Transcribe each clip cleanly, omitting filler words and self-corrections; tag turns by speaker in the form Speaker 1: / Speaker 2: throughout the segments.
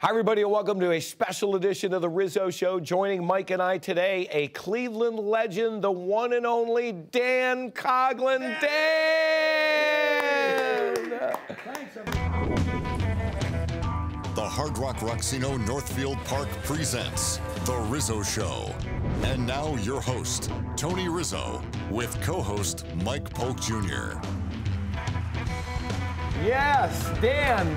Speaker 1: Hi, everybody, and welcome to a special edition of the Rizzo Show. Joining Mike and I today, a Cleveland legend, the one and only Dan Coughlin. Dan!
Speaker 2: Thanks,
Speaker 3: The Hard Rock Roxino Northfield Park presents The Rizzo Show. And now your host, Tony Rizzo, with co-host Mike Polk Jr.
Speaker 1: Yes, Dan.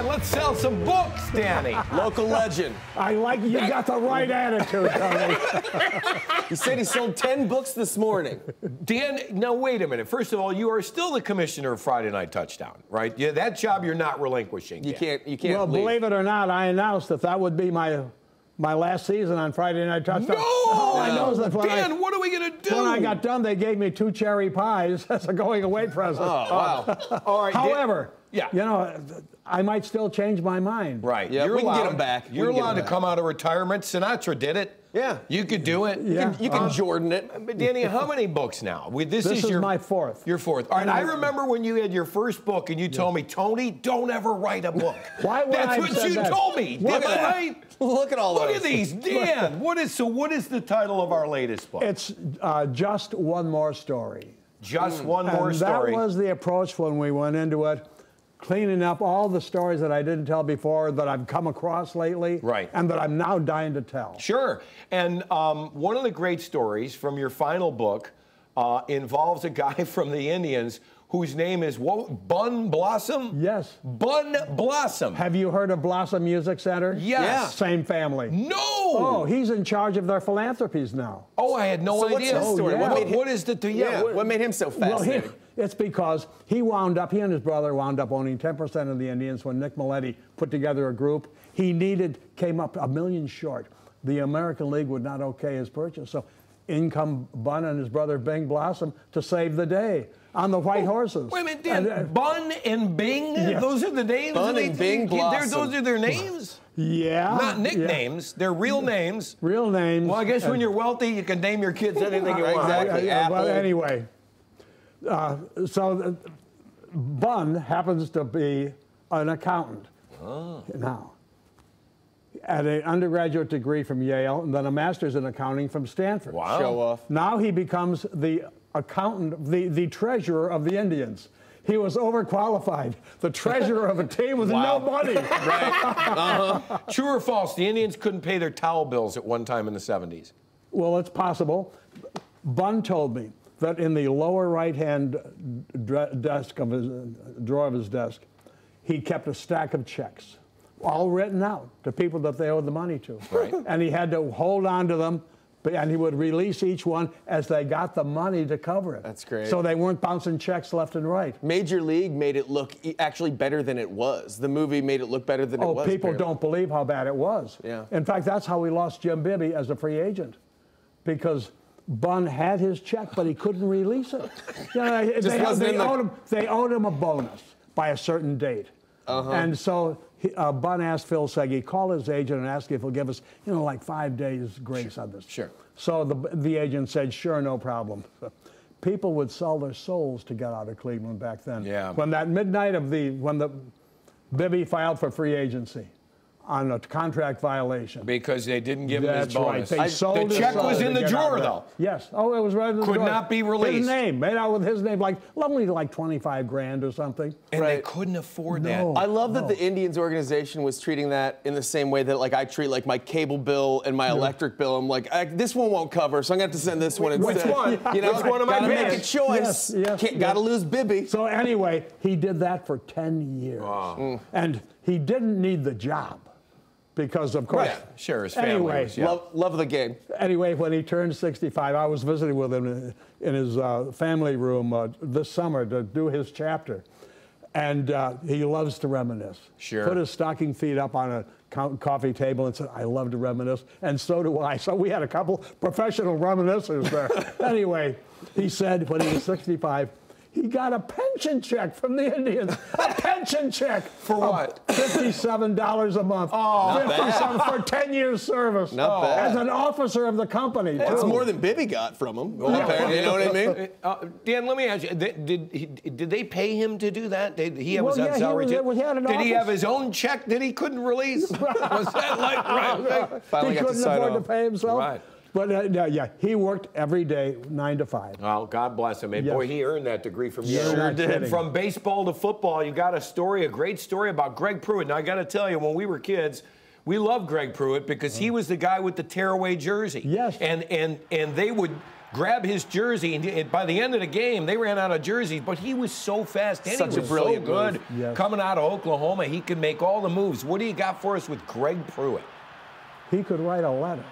Speaker 1: Let's sell some books, Danny.
Speaker 4: Local legend.
Speaker 2: I like you got the right attitude, Tony.
Speaker 4: He said he sold 10 books this morning.
Speaker 1: Dan, now wait a minute. First of all, you are still the commissioner of Friday Night Touchdown, right? Yeah, that job you're not relinquishing.
Speaker 4: You
Speaker 1: yet.
Speaker 4: can't
Speaker 2: Well,
Speaker 4: leave.
Speaker 2: believe it or not, I announced that would be my last season on Friday Night Touchdown.
Speaker 1: No!
Speaker 2: Oh, I know that
Speaker 1: Dan, what are we going to do?
Speaker 2: When I got done, they gave me 2 cherry pies as a going-away present.
Speaker 4: Oh, wow.
Speaker 1: All right,
Speaker 2: However,
Speaker 1: yeah.
Speaker 2: you know, I might still change my mind.
Speaker 1: Right.
Speaker 4: Yeah,
Speaker 1: you're
Speaker 4: we can
Speaker 1: allowed,
Speaker 4: get him back. We
Speaker 1: You're
Speaker 4: can get
Speaker 1: allowed
Speaker 4: him
Speaker 1: to
Speaker 4: back.
Speaker 1: come out of retirement. Sinatra did it.
Speaker 4: Yeah.
Speaker 1: You could do it.
Speaker 2: Yeah.
Speaker 4: You can Jordan it.
Speaker 1: But Danny, how many books now?
Speaker 2: This is my 4th.
Speaker 1: Your 4th. All right, I remember when you had your first book and you told me, Tony, don't ever write a book.
Speaker 2: Why would I
Speaker 1: That's
Speaker 2: have
Speaker 1: what
Speaker 2: said
Speaker 1: you
Speaker 2: that?
Speaker 1: told me.
Speaker 4: Look
Speaker 1: Am
Speaker 4: at
Speaker 1: I
Speaker 4: that.
Speaker 1: right?
Speaker 4: Look at all
Speaker 1: Look
Speaker 4: those.
Speaker 1: at these. Dan, what is the title of our latest book?
Speaker 2: It's Just One More Story.
Speaker 1: Just One More
Speaker 2: And
Speaker 1: Story.
Speaker 2: that was the approach when we went into it, cleaning up all the stories that I didn't tell before that I've come across lately,
Speaker 1: Right.
Speaker 2: and that I'm now dying to tell.
Speaker 1: Sure. And one of the great stories from your final book involves a guy from the Indians whose name is what? Bun Blossom?
Speaker 2: Yes.
Speaker 1: Bun Blossom.
Speaker 2: Have you heard of Blossom Music Center?
Speaker 1: Yes. Yeah.
Speaker 2: Same family.
Speaker 1: No!
Speaker 2: Oh, he's in charge of their philanthropies now.
Speaker 1: Oh, I had no
Speaker 4: So what's
Speaker 1: idea.
Speaker 4: his story?
Speaker 2: yeah.
Speaker 4: What
Speaker 1: is the...
Speaker 4: what made him so
Speaker 2: Well,
Speaker 4: fascinating?
Speaker 2: it's because he and his brother wound up owning 10% of the Indians when Nick Milletti put together a group. Came up $1 million short. The American League would not okay his purchase. So in come Bun and his brother Bing Blossom to save the day on the white horses.
Speaker 1: Wait a minute, Dan. Bun and Bing?
Speaker 2: Yeah.
Speaker 1: Those are the names?
Speaker 4: Bun and Bing Blossom.
Speaker 1: Those are their names?
Speaker 2: Yeah.
Speaker 1: Not nicknames. They're real names.
Speaker 2: Real names.
Speaker 1: Well, I guess when you're wealthy, you can name your kids anything you want.
Speaker 4: Exactly.
Speaker 2: But
Speaker 4: Apple.
Speaker 2: anyway, Bun happens to be an accountant now. At an undergraduate degree from Yale, and then a master's in accounting from Stanford.
Speaker 1: Wow.
Speaker 4: Show off.
Speaker 2: Now he becomes the accountant, the treasurer of the Indians. He was overqualified. The treasurer of a team with no money.
Speaker 1: Right. True or false, the Indians couldn't pay their towel bills at one time in the 70s.
Speaker 2: Well, it's possible. Bun told me that in the lower right-hand desk of his drawer of his desk, he kept a stack of checks, all written out to people that they owed the money to.
Speaker 1: Right.
Speaker 2: And he had to hold on to them, and he would release each one as they got the money to cover it.
Speaker 4: That's great.
Speaker 2: So they weren't bouncing checks left and right.
Speaker 4: Major League made it look actually better than it was. The movie made it look better than it was.
Speaker 2: Oh, people
Speaker 4: apparently.
Speaker 2: don't believe how bad it was.
Speaker 4: Yeah.
Speaker 2: In fact, that's how we lost Jim Bibby as a free agent, because Bun had his check, but he couldn't release it. You know, they owed him a bonus by a certain date. And so Bun asked Phil Seggy, call his agent and ask if he'll give us, like 5 days grace on this.
Speaker 4: Sure.
Speaker 2: So the agent said, sure, no problem. People would sell their souls to get out of Cleveland back then.
Speaker 1: Yeah.
Speaker 2: When that midnight when the Bibby filed for free agency on a contract violation.
Speaker 1: Because they didn't give him his
Speaker 2: That's right.
Speaker 1: bonus.
Speaker 2: They sold
Speaker 1: the
Speaker 2: his
Speaker 1: check
Speaker 2: soul
Speaker 1: was
Speaker 2: to
Speaker 1: in the
Speaker 2: get
Speaker 1: drawer,
Speaker 2: out of it.
Speaker 1: though.
Speaker 2: Yes. Oh, it was right in the
Speaker 1: Could
Speaker 2: drawer.
Speaker 1: not be released.
Speaker 2: His name, made out with his name, only like 25 grand or something.
Speaker 1: And they
Speaker 4: Right.
Speaker 1: couldn't afford
Speaker 2: No.
Speaker 1: that.
Speaker 4: I love that the Indians organization was treating that in the same way that I treat my cable bill and my electric bill. I'm like, this one won't cover, so I'm gonna have to send this one instead.
Speaker 1: Which one?
Speaker 4: You know,
Speaker 1: Which one am I
Speaker 4: gotta make a
Speaker 1: paying?
Speaker 4: choice.
Speaker 2: Yes,
Speaker 4: Gotta lose Bibby.
Speaker 2: So anyway, he did that for 10 years. And he didn't need the job because, of course.
Speaker 1: Yeah, sure, his family
Speaker 2: Anyway,
Speaker 1: was, yeah.
Speaker 4: Love the game.
Speaker 2: Anyway, when he turned 65, I was visiting with him in his family room this summer to do his chapter. And he loves to reminisce.
Speaker 1: Sure.
Speaker 2: Put his stocking feet up on a coffee table and said, I love to reminisce, and so do I. So we had a couple professional reminiscers there. Anyway, he said when he was 65, He got a pension check from the Indians. A pension check.
Speaker 1: For what?
Speaker 2: $57 a month.
Speaker 1: Oh,
Speaker 2: 57 for 10 years service.
Speaker 4: Not bad.
Speaker 2: As an officer of the company.
Speaker 4: That's
Speaker 2: too.
Speaker 4: more than Bibby got from him. Apparently, you know what I mean?
Speaker 1: Dan, let me ask you, did they pay him to do that? He was on
Speaker 2: yeah,
Speaker 1: salary too?
Speaker 2: Did
Speaker 1: he have his own check that he couldn't release? Was that like, right?
Speaker 4: Finally
Speaker 2: he
Speaker 4: got to
Speaker 2: couldn't
Speaker 4: sign
Speaker 2: afford
Speaker 4: off.
Speaker 2: to pay himself?
Speaker 1: Right.
Speaker 2: But yeah, he worked every day, 9 to 5.
Speaker 1: Oh, God bless him. And
Speaker 2: Yes.
Speaker 1: boy, he earned that degree from you.
Speaker 2: Sure did.
Speaker 1: And from baseball to football, you got a great story about Greg Pruitt. Now, I got to tell you, when we were kids, we loved Greg Pruitt because he was the guy with the tearaway jersey.
Speaker 2: Yes.
Speaker 1: And they would grab his jersey, and by the end of the game, they ran out of jerseys, but he was so fast. And
Speaker 4: Such
Speaker 1: he
Speaker 4: a
Speaker 1: was
Speaker 4: brilliant
Speaker 1: so good.
Speaker 4: move.
Speaker 2: Yes.
Speaker 1: Coming out of Oklahoma, he could make all the moves. What do you got for us with Greg Pruitt?
Speaker 2: He could write a letter.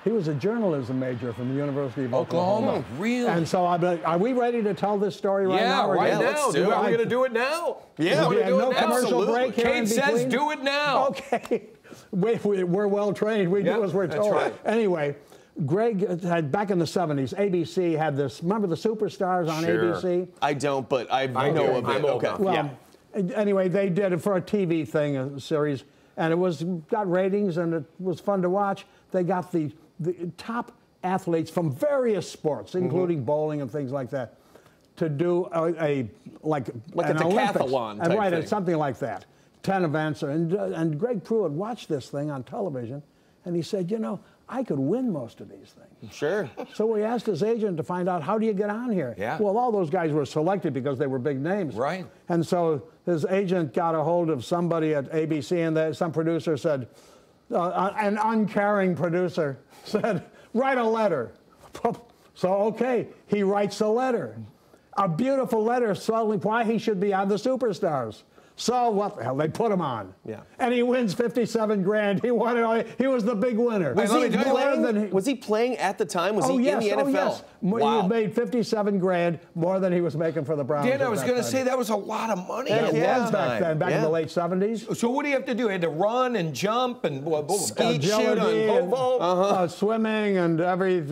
Speaker 2: He was a journalism major from the University of
Speaker 1: Oklahoma, really?
Speaker 2: And so are we ready to tell this story right now?
Speaker 1: Right
Speaker 4: Yeah,
Speaker 1: now.
Speaker 4: let's do it.
Speaker 1: Are we going to do it now?
Speaker 4: Yeah,
Speaker 1: we're going to do
Speaker 2: no
Speaker 1: it now.
Speaker 2: commercial
Speaker 4: Absolutely.
Speaker 2: break here in
Speaker 1: Kate says
Speaker 2: between?
Speaker 1: do it now.
Speaker 2: Okay. We're well trained. We do as we're
Speaker 1: that's
Speaker 2: told.
Speaker 1: right.
Speaker 2: Anyway, Greg had, back in the 70s, ABC had this, remember the Superstars on
Speaker 1: Sure.
Speaker 2: ABC?
Speaker 4: I don't, but I
Speaker 1: do.
Speaker 4: know of
Speaker 1: I'm
Speaker 4: it.
Speaker 1: old
Speaker 4: Okay.
Speaker 1: enough.
Speaker 2: Well, anyway, they did it for a TV thing, a series, and it got ratings, and it was fun to watch. They got the top athletes from various sports, including bowling and things like that, to do like
Speaker 4: a
Speaker 2: an Olympics.
Speaker 4: decathlon type
Speaker 2: right,
Speaker 4: thing.
Speaker 2: something like that. 10 events, and Greg Pruitt watched this thing on television, and he said, you know, I could win most of these things.
Speaker 4: Sure.
Speaker 2: So he asked his agent to find out, how do you get on here?
Speaker 1: Yeah.
Speaker 2: Well, all those guys were selected because they were big names.
Speaker 1: Right.
Speaker 2: And so his agent got a hold of somebody at ABC, and some producer said, an uncaring producer said, write a letter. So, okay, he writes a letter. A beautiful letter telling why he should be on the Superstars. So what the hell? They put him on.
Speaker 4: Yeah.
Speaker 2: And he wins 57 grand. He won it all. He was the big winner.
Speaker 4: Was he playing at the time? Was he in the NFL?
Speaker 2: Oh, yes.
Speaker 4: Wow.
Speaker 2: He made 57 grand, more than he was making for the Browns.
Speaker 1: Dan, I was
Speaker 2: at
Speaker 1: going
Speaker 2: that
Speaker 1: to
Speaker 2: time.
Speaker 1: say that was a lot of money.
Speaker 2: It
Speaker 4: Yeah.
Speaker 2: was back then, back in the late 70s.
Speaker 1: So what do you have to do? You had to run and jump and
Speaker 4: Skeet, shoot on
Speaker 2: Agility and,
Speaker 4: pole.
Speaker 2: swimming and every,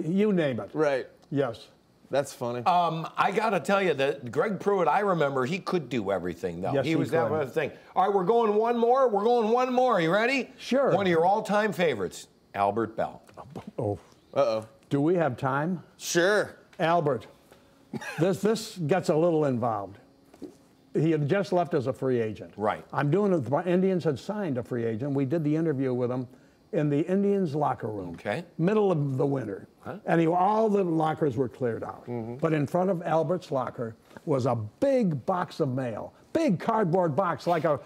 Speaker 2: you name it.
Speaker 4: Right.
Speaker 2: Yes.
Speaker 4: That's funny.
Speaker 1: I got to tell you that Greg Pruitt, I remember he could do everything, though.
Speaker 2: Yes,
Speaker 1: he
Speaker 2: he
Speaker 1: was that
Speaker 2: could.
Speaker 1: one thing. All right, we're going one more. We're going one more. You ready?
Speaker 2: Sure.
Speaker 1: One of your all-time favorites, Albert Bell.
Speaker 2: Oh.
Speaker 4: Uh-oh.
Speaker 2: Do we have time?
Speaker 4: Sure.
Speaker 2: Albert, this gets a little involved. He had just left as a free agent.
Speaker 1: Right.
Speaker 2: The Indians had signed a free agent. We did the interview with him in the Indians locker room.
Speaker 1: Okay.
Speaker 2: Middle of the winter.
Speaker 1: Huh?
Speaker 2: And all the lockers were cleared out. But in front of Albert's locker was a big box of mail. Big cardboard box like a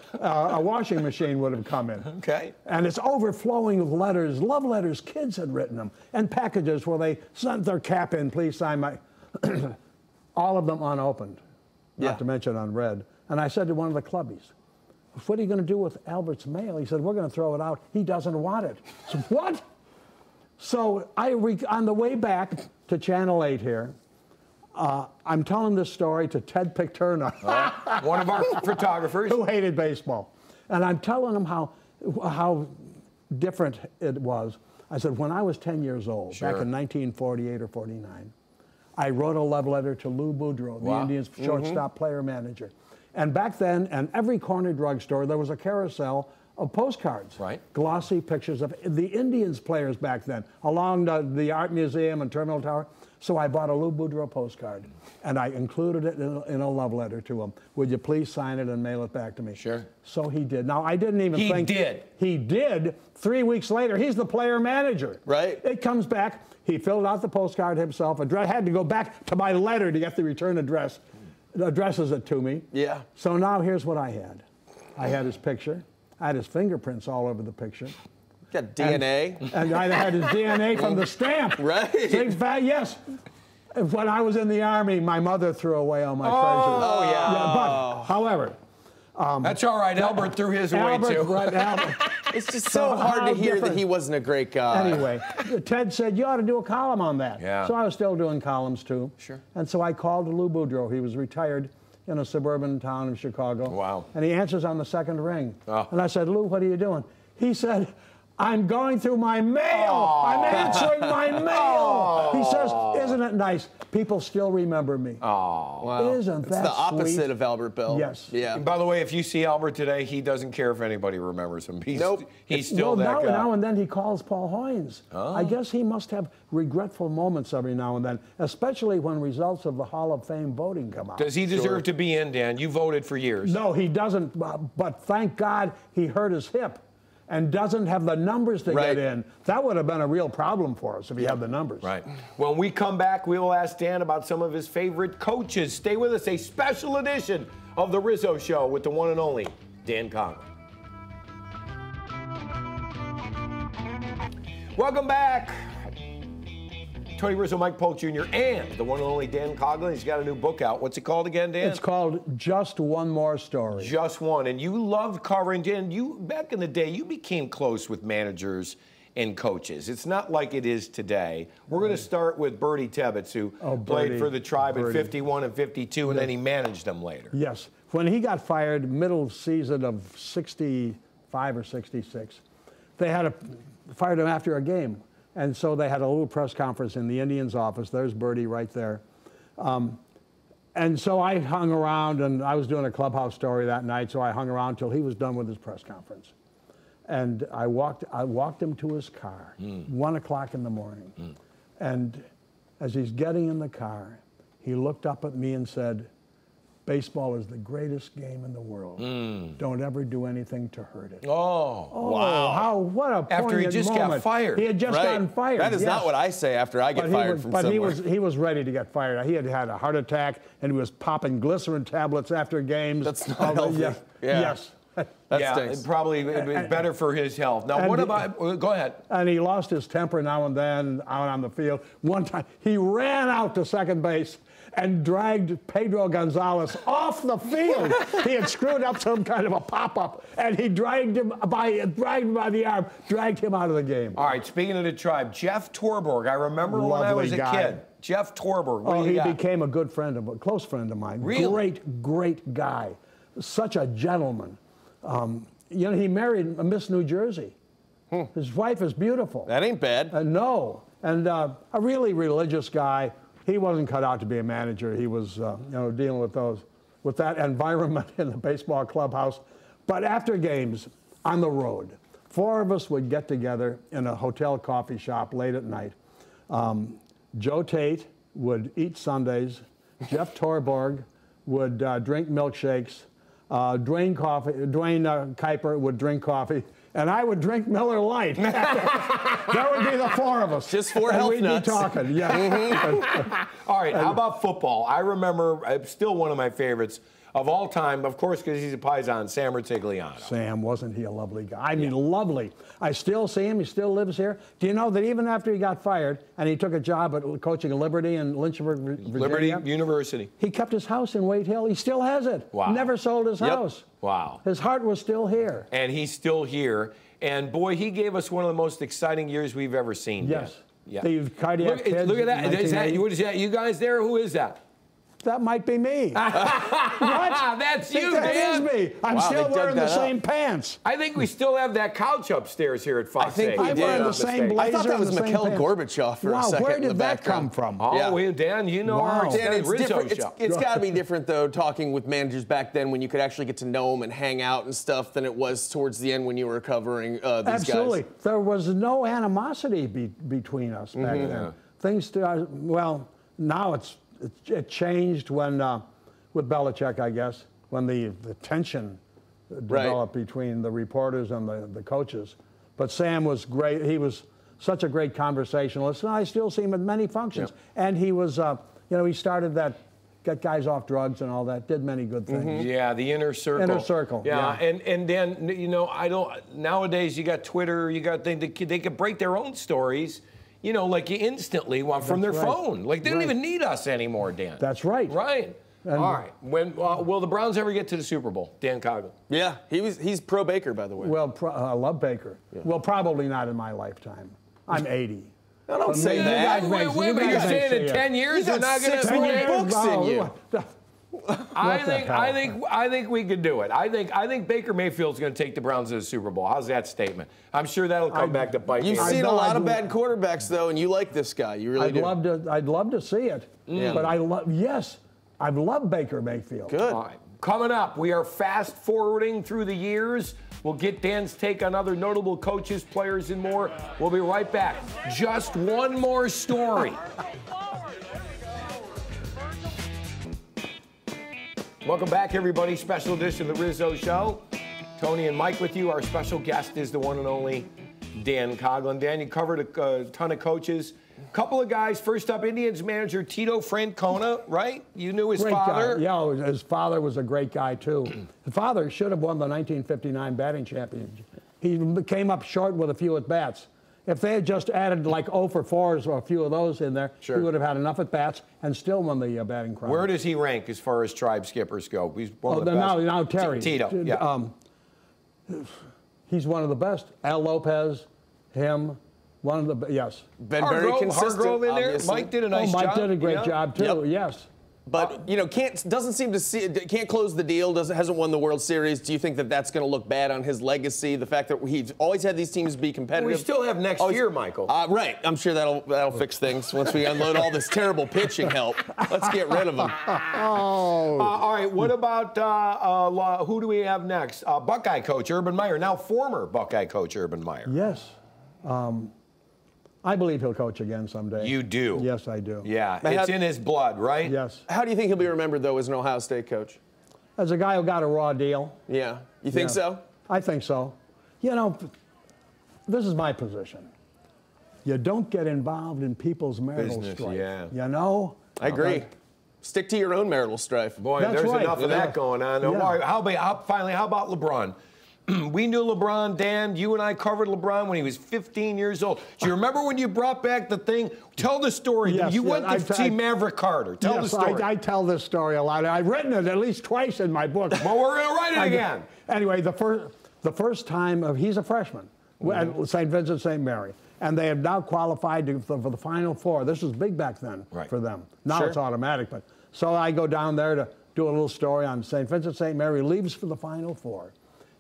Speaker 2: washing machine would have come in.
Speaker 1: Okay.
Speaker 2: And it's overflowing with letters, love letters kids had written them, and packages where they sent their cap in, please sign my... all of them unopened, not to mention unread. And I said to one of the clubbies, what are you going to do with Albert's mail? He said, we're going to throw it out. He doesn't want it. I said, what? So on the way back to Channel 8 here, I'm telling this story to Ted Picterna,
Speaker 1: One of our photographers.
Speaker 2: who hated baseball. And I'm telling him how different it was. I said, when I was 10 years old, back in 1948 or 49, I wrote a love letter to Lou Boudreau, the Indians shortstop player manager. And back then, in every corner drugstore, there was a carousel of postcards.
Speaker 1: Right.
Speaker 2: Glossy pictures of the Indians players back then, along the Art Museum and Terminal Tower. So I bought a Lou Boudreau postcard, and I included it in a love letter to him. Would you please sign it and mail it back to me?
Speaker 1: Sure.
Speaker 2: So he did. Now, I didn't even think...
Speaker 1: He did.
Speaker 2: He did. 3 weeks later, he's the player manager.
Speaker 4: Right.
Speaker 2: It comes back. He filled out the postcard himself. Had to go back to my letter to get the return address. Addresses it to me.
Speaker 4: Yeah.
Speaker 2: So now here's what I had. I had his picture. I had his fingerprints all over the picture.
Speaker 4: Got DNA.
Speaker 2: And I had his DNA from the stamp.
Speaker 4: Right.
Speaker 2: Yes. When I was in the Army, my mother threw away all my treasures.
Speaker 1: Oh, yeah.
Speaker 2: But, however...
Speaker 1: That's all right. Albert threw his away,
Speaker 2: Albert,
Speaker 1: too.
Speaker 2: right, Albert.
Speaker 4: It's just so hard to hear that he wasn't a great guy.
Speaker 2: Anyway, Ted said, you ought to do a column on that.
Speaker 1: Yeah.
Speaker 2: So I was still doing columns, too.
Speaker 4: Sure.
Speaker 2: And so I called Lou Boudreau. He was retired in a suburban town in Chicago.
Speaker 1: Wow.
Speaker 2: And he answers on the second ring.
Speaker 1: Oh.
Speaker 2: And I said, Lou, what are you doing? He said, I'm going through my mail. I'm answering my mail. He says, isn't it nice? People still remember me.
Speaker 1: Oh,
Speaker 4: wow.
Speaker 2: Isn't that
Speaker 4: It's the opposite
Speaker 2: sweet?
Speaker 4: of Albert Bell.
Speaker 2: Yes.
Speaker 4: Yeah.
Speaker 1: And by the way, if you see Albert today, he doesn't care if anybody remembers him. He's still that guy.
Speaker 2: Now and then he calls Paul Hoynes. I guess he must have regretful moments every now and then, especially when results of the Hall of Fame voting come out.
Speaker 1: Does he deserve to be in, Dan? You voted for years.
Speaker 2: No, he doesn't, but thank God he hurt his hip and doesn't have the numbers to get in. That would have been a real problem for us if he had the numbers.
Speaker 1: Right. When we come back, we will ask Dan about some of his favorite coaches. Stay with us, a special edition of The Rizzo Show with the one and only Dan Cogley. Welcome back. Tony Rizzo, Mike Polk Jr., and the one and only Dan Cogley. He's got a new book out. What's it called again, Dan?
Speaker 2: It's called Just One More Story.
Speaker 1: Just One. And you loved covering, Dan. You, back in the day, you became close with managers and coaches. It's not like it is today. We're going to start with Bertie Tebbetts, who played for the Tribe in 51 and 52, and then he managed them later.
Speaker 2: Yes. When he got fired, middle season of 65 or 66, they had fired him after a game. And so they had a little press conference in the Indians' office. There's Bertie right there. And so I hung around, and I was doing a clubhouse story that night, so I hung around till he was done with his press conference. And I walked him to his car, 1 o'clock in the morning. And as he's getting in the car, he looked up at me and said, baseball is the greatest game in the world. Don't ever do anything to hurt it.
Speaker 1: Oh, wow.
Speaker 2: What a poignant
Speaker 1: After he just
Speaker 2: moment.
Speaker 1: got fired.
Speaker 2: He had just gotten fired.
Speaker 4: That is not what I say after I get fired from somewhere.
Speaker 2: But he was ready to get fired. He had had a heart attack, and he was popping glycerin tablets after games.
Speaker 4: That's not healthy.
Speaker 2: Yes.
Speaker 1: That stinks. Probably better for his health. Now, what about, go ahead.
Speaker 2: And he lost his temper now and then out on the field. One time, he ran out to second base and dragged Pedro Gonzalez off the field. He had screwed up some kind of a pop-up, and he dragged him by the arm, dragged him out of the game.
Speaker 1: All right, speaking of the Tribe, Jeff Torborg. I remember when I was a kid. Jeff Torborg.
Speaker 2: He became a good friend a close friend of mine.
Speaker 1: Really?
Speaker 2: Great guy. Such a gentleman. You know, he married Miss New Jersey. His wife is beautiful.
Speaker 4: That ain't bad.
Speaker 2: No. And a really religious guy. He wasn't cut out to be a manager. He was, dealing with that environment in the baseball clubhouse. But after games, on the road, 4 of us would get together in a hotel coffee shop late at night. Joe Tate would eat sundaes. Jeff Torborg would drink milkshakes. Dwayne Kuiper would drink coffee. And I would drink Miller Lite. That would be the 4 of us.
Speaker 4: Just 4 health nuts.
Speaker 2: We'd be talking, yeah.
Speaker 1: All right, how about football? I remember, still one of my favorites of all time, of course, because he's a Paisan, Sam Rutigliano.
Speaker 2: Sam, wasn't he a lovely guy? I mean, lovely. I still see him. He still lives here. Do you know that even after he got fired and he took a job at coaching Liberty in Lynchburg, Virginia?
Speaker 1: Liberty University.
Speaker 2: He kept his house in Wade Hill. He still has it.
Speaker 1: Wow.
Speaker 2: Never sold his house.
Speaker 1: Wow.
Speaker 2: His heart was still here.
Speaker 1: And he's still here. And, boy, he gave us one of the most exciting years we've ever seen.
Speaker 2: Yes.
Speaker 1: Yeah.
Speaker 2: The cardiac kids.
Speaker 1: Look at that. What is that? You guys there? Who is that?
Speaker 2: That might be me. What?
Speaker 1: That's you,
Speaker 2: That
Speaker 1: Dan.
Speaker 2: is me. I'm still wearing the same pants.
Speaker 1: I think we still have that couch upstairs here at Fox.
Speaker 4: I think we
Speaker 2: I'm
Speaker 4: did.
Speaker 2: wearing the same blazer.
Speaker 4: I thought that was
Speaker 2: and the same
Speaker 4: Mikhail
Speaker 2: pants.
Speaker 4: Gorbachev for a second.
Speaker 2: Where
Speaker 4: in the
Speaker 2: did that come
Speaker 4: background.
Speaker 2: from?
Speaker 1: Oh,
Speaker 2: Yeah.
Speaker 1: Dan, you know our
Speaker 2: Wow.
Speaker 4: Dan, it's
Speaker 1: Rizzo
Speaker 4: different.
Speaker 1: show.
Speaker 4: It's got to be different, though, talking with managers back then when you could actually get to know them and hang out and stuff than it was towards the end when you were covering these
Speaker 2: Absolutely.
Speaker 4: guys.
Speaker 2: There was no animosity between us back then. Things, now it changed when, with Belichick, I guess, when the tension developed between the reporters and the coaches. But Sam was great. He was such a great conversationalist, and I still see him at many functions. Yeah. And he was, he started that, get guys off drugs and all that, did many good things.
Speaker 1: Yeah, the inner circle.
Speaker 2: Inner circle.
Speaker 1: Yeah, and then, nowadays you got Twitter, you got, they could break their own stories, like instantly from their phone. Like, they don't even need us anymore, Dan.
Speaker 2: That's right.
Speaker 1: Right.
Speaker 2: And
Speaker 1: all right. When will the Browns ever get to the Super Bowl? Dan Cogley.
Speaker 4: Yeah, he's pro Baker, by the way.
Speaker 2: Well, I love Baker. Yeah. Well, probably not in my lifetime. I'm 80.
Speaker 4: I don't say that.
Speaker 1: Wait, you're saying in 10 years you're not going to
Speaker 4: books in you.
Speaker 1: I think we could do it. I think Baker Mayfield's going to take the Browns to the Super Bowl. How's that statement? I'm sure that'll come back to bite you.
Speaker 4: You've seen a lot of bad quarterbacks though, and you like this guy. You really do.
Speaker 2: I'd love to see it.
Speaker 1: Yeah.
Speaker 2: But I love Baker Mayfield.
Speaker 4: Good.
Speaker 1: All right. Coming up, we are fast forwarding through the years. We'll get Dan's take on other notable coaches, players, and more. We'll be right back. Just one more story. Welcome back, everybody. Special edition of the Rizzo Show. Tony and Mike with you. Our special guest is the one and only Dan Coughlin. Dan, you covered a ton of coaches. Couple of guys. First up, Indians manager Tito Francona, right? You knew his father.
Speaker 2: Guy. Yeah, his father was a great guy, too. His father should have won the 1959 batting championship. He came up short with a few at-bats. If they had just added like 0 for 4s or a few of those in there, he would have had enough at-bats and still won the batting crown.
Speaker 1: Where does he rank as far as tribe skippers go? He's one of the best.
Speaker 2: Now Terry.
Speaker 1: Tito, yeah.
Speaker 2: He's one of the best. Al Lopez, him, one of the, yes.
Speaker 4: Been very consistent,
Speaker 1: Hargrove in there.
Speaker 4: obviously.
Speaker 1: Mike did a nice job.
Speaker 2: Mike did a great job, too, yes.
Speaker 4: But, you know, doesn't seem to see, can't close the deal, hasn't won the World Series. Do you think that that's going to look bad on his legacy? The fact that he's always had these teams be competitive.
Speaker 1: We still have next year, Michael.
Speaker 4: Right. I'm sure that'll fix things once we unload all this terrible pitching help. Let's get rid of him.
Speaker 1: All right. What about who do we have next? Buckeye coach Urban Meyer, now former Buckeye coach Urban Meyer.
Speaker 2: Yes. I believe he'll coach again someday.
Speaker 1: You do?
Speaker 2: Yes, I do.
Speaker 1: Yeah, it's in his blood, right?
Speaker 2: Yes.
Speaker 4: How do you think he'll be remembered, though, as an Ohio State coach?
Speaker 2: As a guy who got a raw deal.
Speaker 4: Yeah. You think so?
Speaker 2: I think so. You know, this is my position. You don't get involved in people's marital strife.
Speaker 1: Yeah.
Speaker 2: You know?
Speaker 4: I agree. Stick to your own marital strife.
Speaker 1: Boy,
Speaker 2: That's
Speaker 1: there's
Speaker 2: right.
Speaker 1: enough of that going on.
Speaker 2: Yeah.
Speaker 1: Finally, how about LeBron? We knew LeBron, Dan. You and I covered LeBron when he was 15 years old. Do you remember when you brought back the thing? Tell the story.
Speaker 2: Yes,
Speaker 1: you went to see Maverick Carter. Tell the story.
Speaker 2: I tell this story a lot. I've written it at least twice in my book.
Speaker 1: Well, we're going to write it again.
Speaker 2: Anyway, the first time he's a freshman at St. Vincent St. Mary, and they have now qualified for the Final Four. This was big back then for them. Now it's automatic. But so I go down there to do a little story on St. Vincent St. Mary leaves for the Final Four.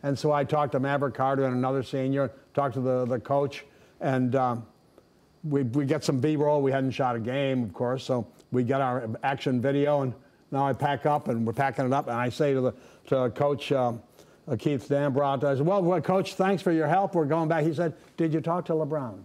Speaker 2: And so I talked to Maverick Carter and another senior, talked to the coach, and we get some B-roll. We hadn't shot a game, of course, so we get our action video, and now I pack up, and we're packing it up, and I say to Coach Keith Dambrot, I said, well, Coach, thanks for your help. We're going back. He said, did you talk to LeBron?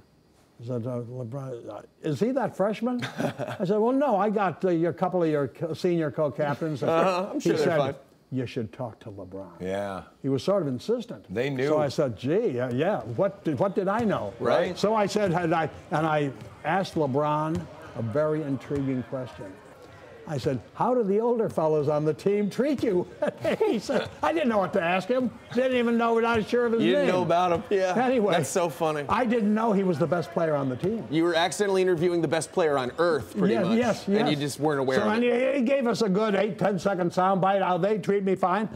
Speaker 2: I said, LeBron, is he that freshman? I said, well, no, I got a couple of your senior co-captains.
Speaker 4: I'm sure they're fine.
Speaker 2: You should talk to LeBron.
Speaker 1: Yeah.
Speaker 2: He was sort of insistent.
Speaker 1: They knew.
Speaker 2: So I said, gee, yeah, what did I know?
Speaker 1: Right.
Speaker 2: So I said, and I asked LeBron a very intriguing question. I said, how do the older fellows on the team treat you? He said, I didn't know what to ask him. Didn't even know, not sure of his name.
Speaker 4: You didn't know about him? Yeah.
Speaker 2: Anyway.
Speaker 4: That's so funny.
Speaker 2: I didn't know he was the best player on the team.
Speaker 4: You were accidentally interviewing the best player on earth, pretty much.
Speaker 2: Yes.
Speaker 4: And you just weren't aware of it.
Speaker 2: And he gave us a good 8-10-second soundbite. How they treat me fine.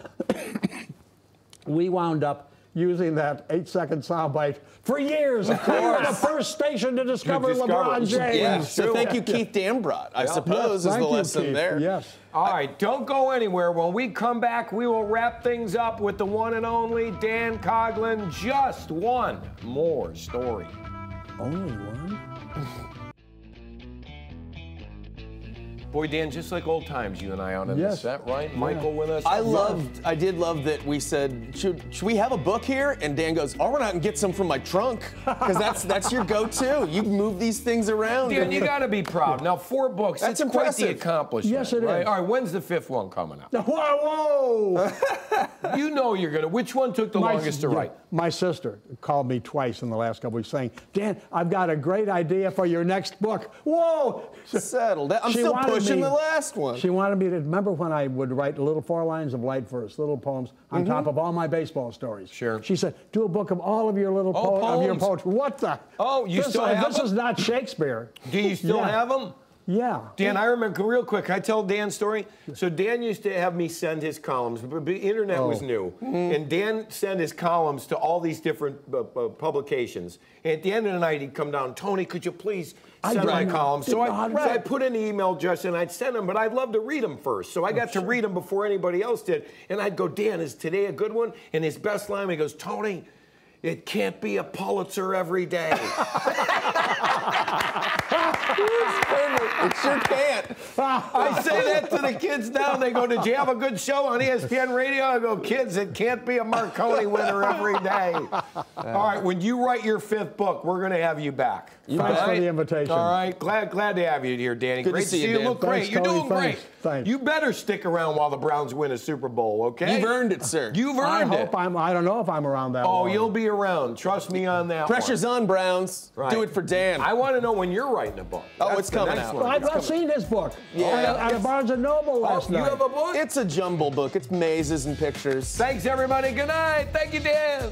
Speaker 2: We wound up using that 8-second soundbite for years. Of course. We were the first station to discover LeBron James.
Speaker 4: Yeah. So thank you, Keith Dambrot, I suppose, is the lesson
Speaker 2: Keith.
Speaker 4: there.
Speaker 2: Yes.
Speaker 1: All right, don't go anywhere. When we come back, we will wrap things up with the one and only Dan Coughlin. Just one more story.
Speaker 2: Only one?
Speaker 1: Boy, Dan, just like old times, you and I on the set, right?
Speaker 2: Yeah.
Speaker 1: Michael with us.
Speaker 4: I did love that we said, should we have a book here? And Dan goes, I'll run out and get some from my trunk. Because that's your go-to. You move these things around.
Speaker 1: Dan, you got to be proud. Now, 4 books,
Speaker 4: that's
Speaker 1: it's quite the
Speaker 4: impressive.
Speaker 1: accomplishment.
Speaker 2: Yes, it
Speaker 1: right?
Speaker 2: is.
Speaker 1: All right, when's the 5th one coming out?
Speaker 2: Whoa!
Speaker 1: You know you're going to. Which one took the longest to write?
Speaker 2: My sister called me twice in the last couple weeks saying, Dan, I've got a great idea for your next book. Whoa!
Speaker 4: Settled. I'm still pushing the last one.
Speaker 2: She wanted me to remember when I would write little 4 lines of light verse, little poems on top of all my baseball stories.
Speaker 1: Sure.
Speaker 2: She said, do a book of all of your little
Speaker 1: poems.
Speaker 2: Of your poetry. What the?
Speaker 1: Oh, you still have
Speaker 2: this
Speaker 1: them?
Speaker 2: is not Shakespeare.
Speaker 1: Do you still have them?
Speaker 2: Yeah.
Speaker 1: Dan, I remember, real quick, can I tell Dan's story? So Dan used to have me send his columns, but the internet was new. And Dan sent his columns to all these different publications. And at the end of the night, he'd come down, Tony, could you please send my columns? So I put in the email address and I'd send them, but I'd love to read them first. So I got to read them before anybody else did. And I'd go, Dan, is today a good one? And his best line, he goes, Tony, it can't be a Pulitzer every day.
Speaker 4: It sure can't.
Speaker 1: I say that to the kids now. They go, did you have a good show on ESPN Radio? I go, kids, it can't be a Marconi winner every day. All right, when you write your 5th book, we're going to have you back.
Speaker 2: Thanks for the invitation.
Speaker 1: All right, glad to have you here, Danny.
Speaker 4: Good
Speaker 1: great
Speaker 4: to see you,
Speaker 1: you.
Speaker 4: Dan.
Speaker 1: Look great.
Speaker 2: Thanks,
Speaker 1: You're
Speaker 2: Tony.
Speaker 1: doing great.
Speaker 2: Thanks.
Speaker 1: You better stick around while the Browns win a Super Bowl, okay?
Speaker 4: You've earned it, sir.
Speaker 1: You've earned it.
Speaker 2: I don't know if I'm around that
Speaker 1: Oh,
Speaker 2: long.
Speaker 1: you'll be around. Trust me on that
Speaker 4: Pressure's on, Browns.
Speaker 1: Right.
Speaker 4: Do it for Dan.
Speaker 1: I want to know when you're writing a book.
Speaker 4: Oh, it's coming out.
Speaker 2: I've seen his book.
Speaker 4: Yeah.
Speaker 2: At Barnes & Noble last night.
Speaker 1: You have a book?
Speaker 4: It's a jumble book. It's mazes and pictures.
Speaker 1: Thanks, everybody. Good night. Thank you, Dan.